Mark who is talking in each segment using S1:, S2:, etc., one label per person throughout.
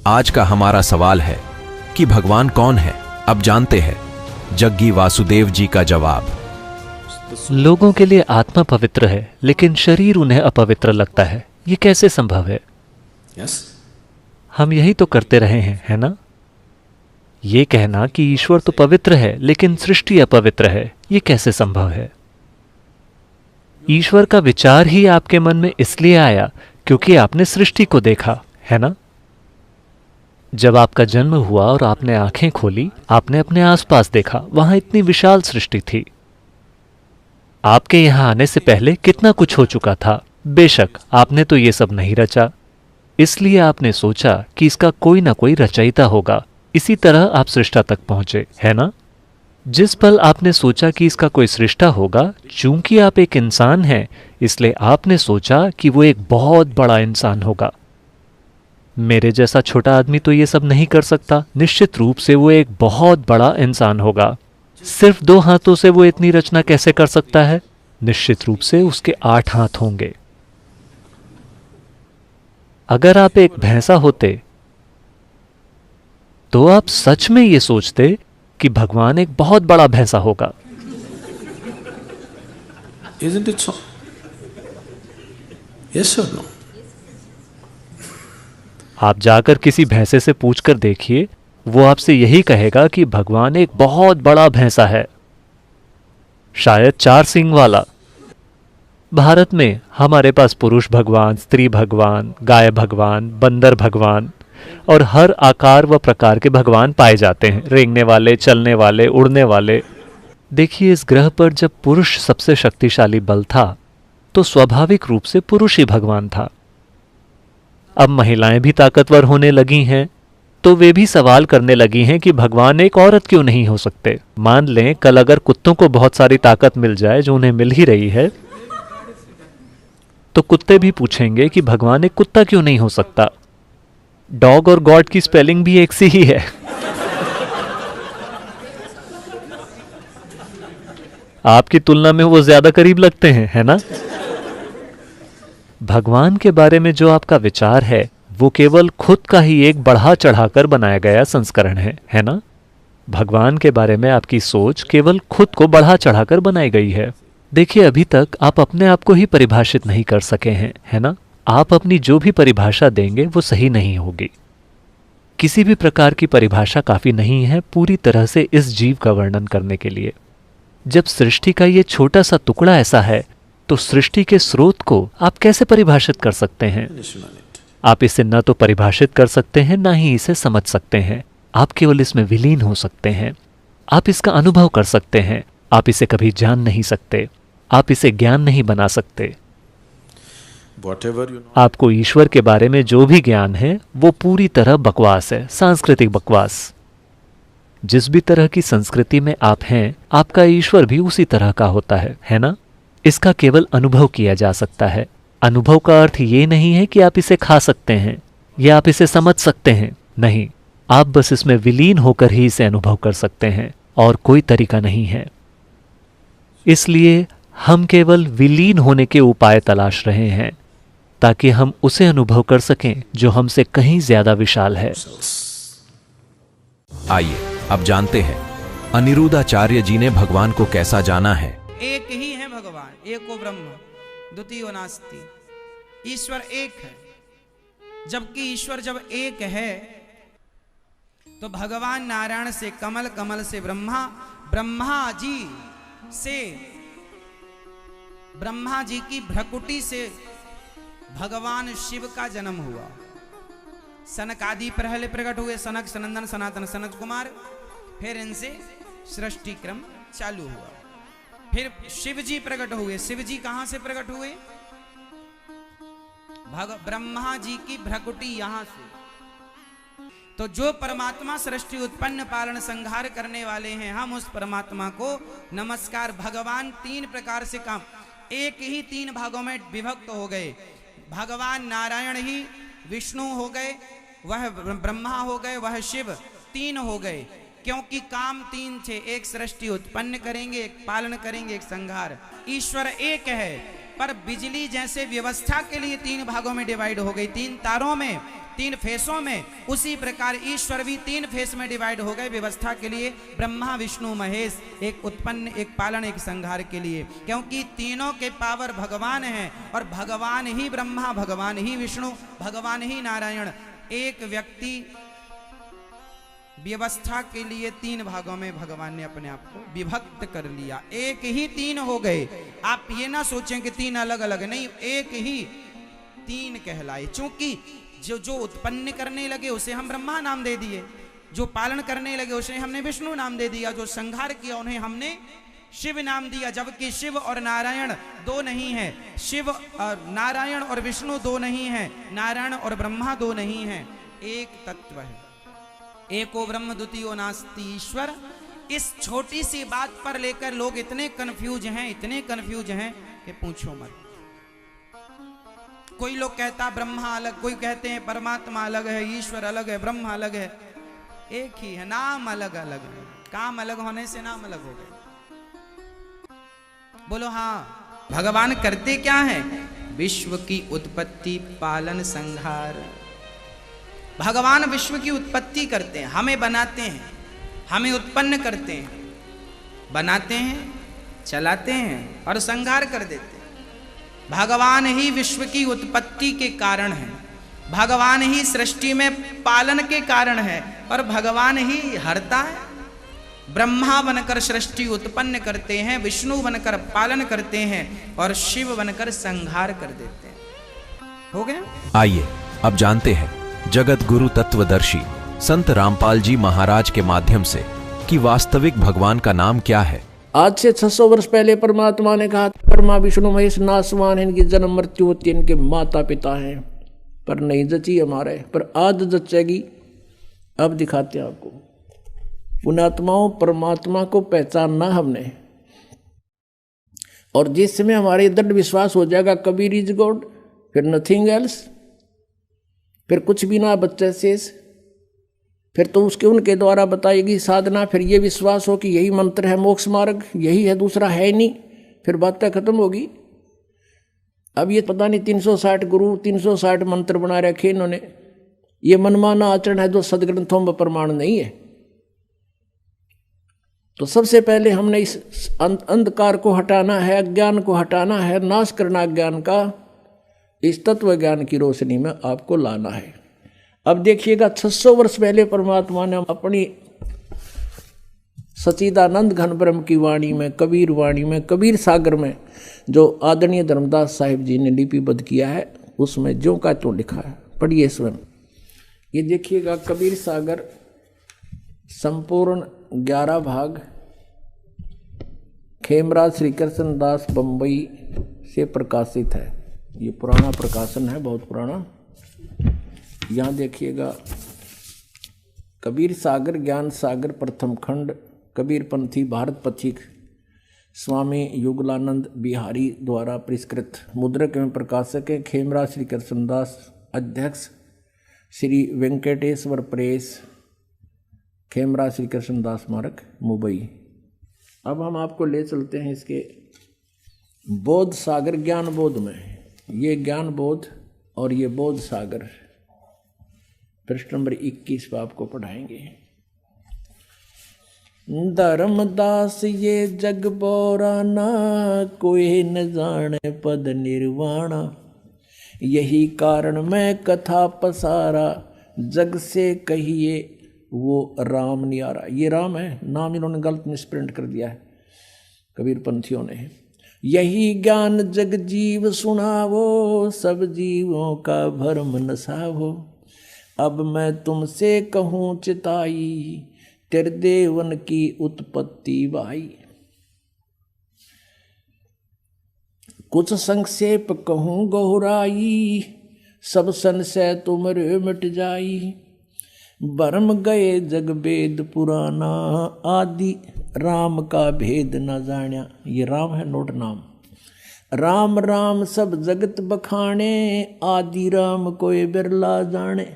S1: आज का हमारा सवाल है कि भगवान कौन है। अब जानते हैं जग्गी वासुदेव जी का जवाब।
S2: लोगों के लिए आत्मा पवित्र है लेकिन शरीर उन्हें अपवित्र लगता है। ये कैसे संभव है? हम यही तो करते रहे हैं, है ना? ये कहना कि ईश्वर तो पवित्र है लेकिन सृष्टि अपवित्र है, ये कैसे संभव है? ईश्वर का विचार ही आपके मन में इसलिए आया क्योंकि आपने सृष्टि को देखा, है ना? जब आपका जन्म हुआ और आपने आंखें खोली, आपने अपने आसपास देखा, वहां इतनी विशाल सृष्टि थी। आपके यहां आने से पहले कितना कुछ हो चुका था। बेशक आपने तो ये सब नहीं रचा, इसलिए आपने सोचा कि इसका कोई ना कोई रचयिता होगा। इसी तरह आप सृष्टा तक पहुंचे, है ना? जिस पल आपने सोचा कि इसका कोई सृष्टा होगा, चूंकि आप एक इंसान हैं, इसलिए आपने सोचा कि वो एक बहुत बड़ा इंसान होगा। मेरे जैसा छोटा आदमी तो ये सब नहीं कर सकता। निश्चित रूप से वो एक बहुत बड़ा इंसान होगा। सिर्फ 2 हाथों से वो इतनी रचना कैसे कर सकता है? निश्चित रूप से उसके 8 हाथ होंगे। अगर आप एक भैंसा होते तो आप सच में ये सोचते कि भगवान एक बहुत बड़ा भैंसा होगा।
S3: Isn't it so? Yes or no?
S2: आप जाकर किसी भैंसे से पूछकर देखिए, वो आपसे यही कहेगा कि भगवान एक बहुत बड़ा भैंसा है, शायद 4 सींग वाला। भारत में हमारे पास पुरुष भगवान, स्त्री भगवान, गाय भगवान, बंदर भगवान और हर आकार व प्रकार के भगवान पाए जाते हैं। रेंगने वाले, चलने वाले, उड़ने वाले। देखिए, इस ग्रह पर जब पुरुष सबसे शक्तिशाली बल था तो स्वाभाविक रूप से पुरुष ही भगवान था। अब महिलाएं भी ताकतवर होने लगी हैं तो वे भी सवाल करने लगी हैं कि भगवान एक औरत क्यों नहीं हो सकते। मान लें कल अगर कुत्तों को बहुत सारी ताकत मिल जाए, जो उन्हें मिल ही रही है, तो कुत्ते भी पूछेंगे कि भगवान एक कुत्ता क्यों नहीं हो सकता। डॉग और गॉड की स्पेलिंग भी एक सी ही है। आपकी तुलना में वो ज्यादा करीब लगते हैं, है ना? भगवान के बारे में जो आपका विचार है वो केवल खुद का ही एक बढ़ा चढ़ाकर बनाया गया संस्करण है ना? भगवान के बारे में आपकी सोच केवल खुद को बढ़ा चढ़ाकर बनाई गई है। देखिए, अभी तक आप अपने आप को ही परिभाषित नहीं कर सके हैं, है ना? आप अपनी जो भी परिभाषा देंगे वो सही नहीं होगी। किसी भी प्रकार की परिभाषा काफी नहीं है पूरी तरह से इस जीव का वर्णन करने के लिए। जब सृष्टि का ये छोटा सा टुकड़ा ऐसा है तो सृष्टि के स्रोत को आप कैसे परिभाषित कर सकते हैं? आप इसे न तो परिभाषित कर सकते हैं, ना ही इसे समझ सकते हैं। आप केवल इसमें विलीन हो सकते हैं। आप इसका अनुभव कर सकते हैं। आप इसे कभी जान नहीं सकते। आप इसे ज्ञान नहीं बना सकते। आपको ईश्वर के बारे में जो भी ज्ञान है वो पूरी तरह बकवास है, सांस्कृतिक बकवास। जिस भी तरह की संस्कृति में आप हैं, आपका ईश्वर भी उसी तरह का होता है ना? इसका केवल अनुभव किया जा सकता है। अनुभव का अर्थ ये नहीं है कि आप इसे खा सकते हैं या आप इसे समझ सकते हैं। नहीं, आप बस इसमें विलीन होकर ही इसे अनुभव कर सकते हैं और कोई तरीका नहीं है। इसलिए हम केवल विलीन होने के उपाय तलाश रहे हैं ताकि हम उसे अनुभव कर सकें जो हमसे कहीं ज्यादा विशाल है।
S1: आइए अब जानते हैं अनिरुद्धाचार्य जी ने भगवान को कैसा जाना है।
S4: एक ही है भगवान, एको ब्रह्म द्वितीयो नास्ति। ईश्वर एक है। जबकि ईश्वर जब एक है तो भगवान नारायण से कमल, कमल से ब्रह्मा, ब्रह्मा जी की भ्रकुटी से भगवान शिव का जन्म हुआ। सनक आदि पहले प्रकट हुए, सनक, सनंदन, सनातन, सनत कुमार। फिर इनसे सृष्टि क्रम चालू हुआ। फिर शिव जी प्रकट हुए। शिव जी कहां से प्रकट हुए? ब्रह्मा जी की भ्रकुटी यहां से। तो जो परमात्मा सृष्टि उत्पन्न पालन संहार करने वाले हैं, हम उस परमात्मा को नमस्कार। भगवान 3 प्रकार से काम, एक ही 3 भागों में विभक्त हो गए। भगवान नारायण ही विष्णु हो गए, वह ब्रह्मा हो गए, वह शिव, 3 हो गए। क्योंकि काम 3 थे, एक सृष्टि उत्पन्न करेंगे, एक पालन करेंगे, एक संहार। ईश्वर एक है पर बिजली जैसे व्यवस्था के लिए 3 भागों में डिवाइड हो गई। 3 तारों में तीन फेसों में, उसी प्रकार ईश्वर भी तीन फेस में डिवाइड हो गए व्यवस्था के लिए। ब्रह्मा विष्णु महेश, एक उत्पन्न, एक पालन, एक संहार के लिए, क्योंकि तीनों के पावर भगवान हैं और भगवान ही ब्रह्मा, भगवान ही विष्णु, भगवान ही नारायण। एक व्यक्ति व्यवस्था के लिए तीन भागों में भगवान ने अपने आप को विभक्त कर लिया, एक ही तीन हो गए। आप ये ना सोचें कि तीन अलग अलग, नहीं, एक ही तीन कहलाए। चूंकि जो उत्पन्न करने लगे उसे हम ब्रह्मा नाम दे दिए, जो पालन करने लगे उसे हमने विष्णु नाम दे दिया, जो संहार किया उन्हें हमने शिव नाम दिया। जबकि शिव और नारायण दो नहीं है, शिव और नारायण और विष्णु दो नहीं है, नारायण और ब्रह्मा दो नहीं है, एक तत्व है। एको ब्रह्म द्वितीयो नास्ति ईश्वर। इस छोटी सी बात पर लेकर लोग इतने कंफ्यूज हैं, इतने कंफ्यूज हैं कि पूछो मत। कोई लोग कहता ब्रह्मा अलग, कोई कहते हैं परमात्मा अलग है, ईश्वर अलग है, ब्रह्मा अलग है। एक ही है, नाम अलग अलग है। काम अलग होने से नाम अलग हो गए। बोलो हाँ। भगवान करते क्या है? विश्व की उत्पत्ति, पालन, संहार। भगवान विश्व की उत्पत्ति करते हैं, हमें बनाते हैं, हमें उत्पन्न करते हैं, बनाते हैं, चलाते हैं और संहार कर देते हैं। भगवान ही विश्व की उत्पत्ति के कारण है, भगवान ही सृष्टि में पालन के कारण है और भगवान ही हरता है। ब्रह्मा बनकर सृष्टि उत्पन्न करते हैं, विष्णु बनकर पालन करते हैं और शिव बनकर संहार कर देते हैं। हो गया?
S1: आइए अब जानते हैं जगत गुरु तत्वदर्शी संत रामपाल जी महाराज के माध्यम से कि वास्तविक भगवान का नाम क्या है।
S3: आज से 600 वर्ष पहले परमात्मा ने कहा, ब्रह्मा विष्णु महेश नासवान है, इनकी जन्म मृत्यु होती है, इनके माता पिता हैं, पर नहीं जची हमारे, पर आज जचेगी। अब दिखाते हैं आपको। पुण्यात्माओं, परमात्मा को पहचानना हमने, और जिस समय हमारे दृढ़ विश्वास हो जाएगा कबीर इज गॉड, फिर नथिंग एल्स, फिर कुछ भी ना बच्चे शेष, फिर तो उसके उनके द्वारा बताएगी साधना, फिर ये विश्वास हो कि यही मंत्र है मोक्ष मार्ग, यही है, दूसरा है नहीं, फिर बातें खत्म होगी। अब ये पता नहीं 360 गुरु 360 मंत्र बना रखे इन्होंने, ये मनमाना आचरण है जो सदग्रंथों में प्रमाण नहीं है। तो सबसे पहले हमने इस अंधकार को हटाना है, अज्ञान को हटाना है, नाश करना अज्ञान का, इस तत्व ज्ञान की रोशनी में आपको लाना है। अब देखिएगा 600 वर्ष पहले परमात्मा ने अपनी सच्चिदानंद घन ब्रह्म की वाणी में, कबीर वाणी में, कबीर सागर में, जो आदरणीय धर्मदास साहिब जी ने लिपिबद्ध किया है, उसमें ज्यों का त्यों लिखा है। पढ़िए स्वयं। ये देखिएगा कबीर सागर संपूर्ण 11 भाग, खेमराज श्री कृष्ण दास बम्बई से प्रकाशित है। ये पुराना प्रकाशन है, बहुत पुराना। यहाँ देखिएगा कबीर सागर ज्ञान सागर प्रथम खंड, कबीर पंथी भारत पथिक स्वामी युगलानंद बिहारी द्वारा परिष्कृत, मुद्रक एवं प्रकाशक है खेमराज श्री कृष्णदास, अध्यक्ष श्री वेंकटेश्वर प्रेस, खेमराज श्री कृष्णदास स्मारक मुंबई। अब हम आपको ले चलते हैं इसके बोध सागर ज्ञान बोध में। ये ज्ञान बोध और ये बोध सागर पृष्ठ नंबर 21 पर आपको पढ़ाएंगे। धर्मदास ये जग बोराना, कोई न जाने पद निर्वाणा, यही कारण मैं कथा पसारा, जग से कहिए वो राम नियारा। ये राम है, नाम इन्होंने गलत मिसप्रिंट कर दिया है कबीर पंथियों ने। यही ज्ञान जग जीव सुनावो, सब जीवों का भरम नसावो, अब मैं तुमसे कहूँ चिताई, तेरे देवन की उत्पत्ति भाई। कुछ संक्षेप कहूँ गहुराई, सब संशय तुमरे मिट जाई, भरम गए जग वेद पुराना, आदि राम का भेद न जान्या। ये राम है, नोट नाम। राम राम सब जगत बखाने, आदि राम कोई बिरला जाने।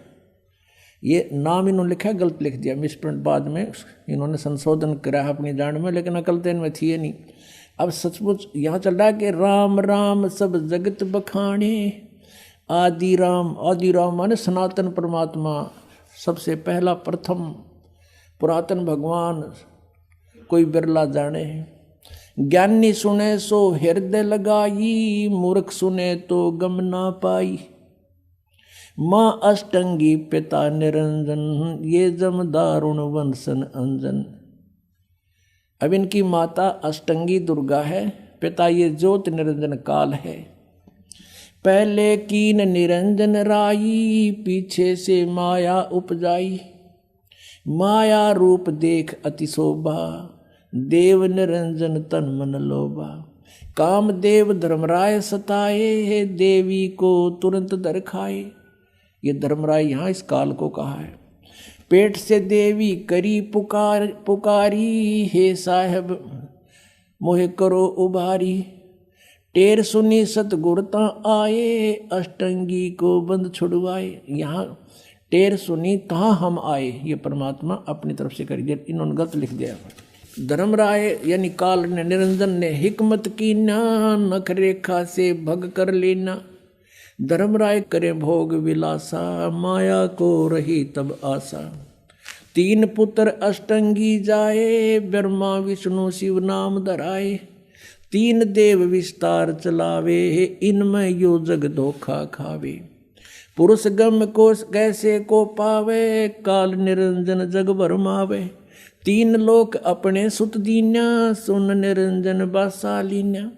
S3: ये नाम इन्होंने लिखा है, गलत लिख दिया, मिसप्रिंट बाद में इन्होंने संशोधन करा अपनी जान में, लेकिन अकल तो इनमें थी नहीं। अब सचमुच यहाँ चल रहा है कि राम राम सब जगत बखाने, आदि राम माने सनातन परमात्मा, सबसे पहला प्रथम पुरातन भगवान कोई बिरला जाने। ज्ञानी सुने सो हृदय लगाई, मूर्ख सुने तो गम ना पाई। माँ अष्टंगी पिता निरंजन, ये जम दारुण वंशन अंजन। अब इनकी माता अष्टंगी दुर्गा है, पिता ये ज्योत निरंजन काल है। पहले कीन निरंजन राई, पीछे से माया उपजाई। माया रूप देख अति शोभा, देव निरंजन तन मन लोभा। काम देव धर्मराय सताए, देवी को तुरंत दर खाए। ये धर्मराय यहाँ इस काल को कहा है। पेट से देवी करी पुकारी, हे साहब मोहे करो उबारी। टेर सुनी सतगुरता आए, अष्टंगी को बंद छुड़वाए। यहाँ टेर सुनी तहाँ हम आए, ये परमात्मा अपनी तरफ से करिए, इन्होंने गलत लिख दिया। धर्मराय यानी काल ने निरंजन ने हिकमत की ना, नख रेखा से भग कर लेना। धर्मराय करे भोग विलासा, माया को रही तब आशा। तीन पुत्र अष्टंगी जाए, ब्रह्मा विष्णु शिव नाम धराए। तीन देव विस्तार चलावे, इनमें यो जग धोखा खावे। पुरुष गम को कैसे को पावे, काल निरंजन जग भरमावे। तीन लोक अपने सुत दीन्या, सुन निरंजन बासालीन्या।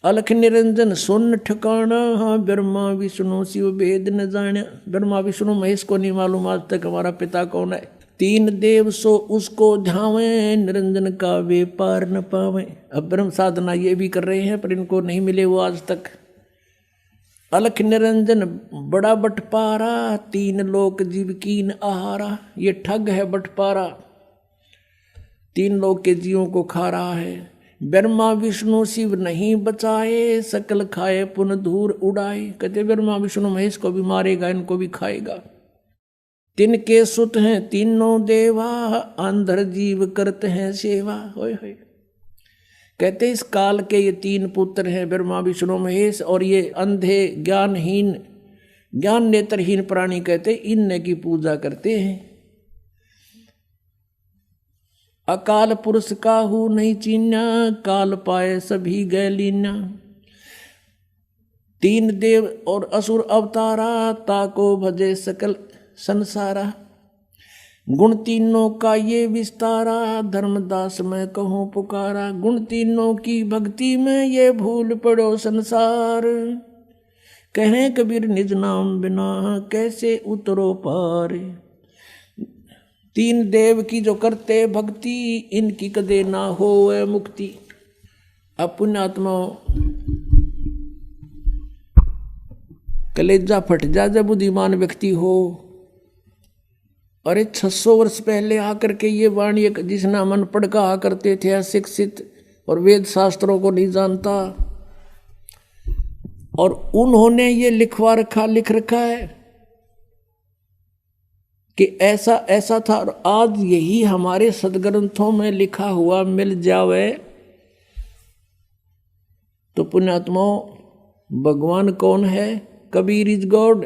S3: अलख निरंजन सुन ठिकाना, ब्रह्मा विष्णु शिव भेद न जाना। ब्रह्मा विष्णु महेश को नहीं मालूम आज तक हमारा पिता कौन है। तीन देव सो उसको ध्यावे, निरंजन का वे पार न पावे। अब ब्रह्म साधना ये भी कर रहे हैं पर इनको नहीं मिले वो आज तक। अलख निरंजन बड़ा बटपारा, तीन लोक जीव कीन आहारा। ये ठग है बटपारा, तीन लोक के जीवों को खा रहा है। ब्रह्मा विष्णु शिव नहीं बचाए, सकल खाए पुन धूर उड़ाए। कहते ब्रह्मा विष्णु महेश को भी मारेगा, इनको भी खाएगा। तिनके सुत हैं तीनों देवा, अंधर जीव करते हैं सेवा। होय होय। कहते इस काल के ये तीन पुत्र हैं ब्रह्मा विष्णु महेश, और ये अंधे ज्ञानहीन ज्ञान नेत्रहीन प्राणी कहते इनने की पूजा करते हैं। अकाल पुरुष काहू नहीं चीन्या, काल पाए सभी गए लीन्या। तीन देव और असुर अवतारा, ताको भजे सकल संसारा। गुण तीनों का ये विस्तारा, धर्मदास मैं कहूँ पुकारा। गुण तीनों की भक्ति में ये भूल पड़ो संसार। कहें कबीर निज नाम बिना, कैसे उतरो पार। तीन देव की जो करते भक्ति, इनकी कदे ना हो मुक्ति। अब पुण्यात्माओं कलेजा फट जा जब बुद्धिमान व्यक्ति हो। अरे 600 वर्ष पहले आकर के ये वाणी जिसना मन पढ़ कहा करते थे अशिक्षित और वेद शास्त्रों को नहीं जानता, और उन्होंने ये लिख रखा है कि ऐसा ऐसा था, और आज यही हमारे सदग्रंथों में लिखा हुआ मिल जावे तो पुण्यात्माओं भगवान कौन है? Kabir is God.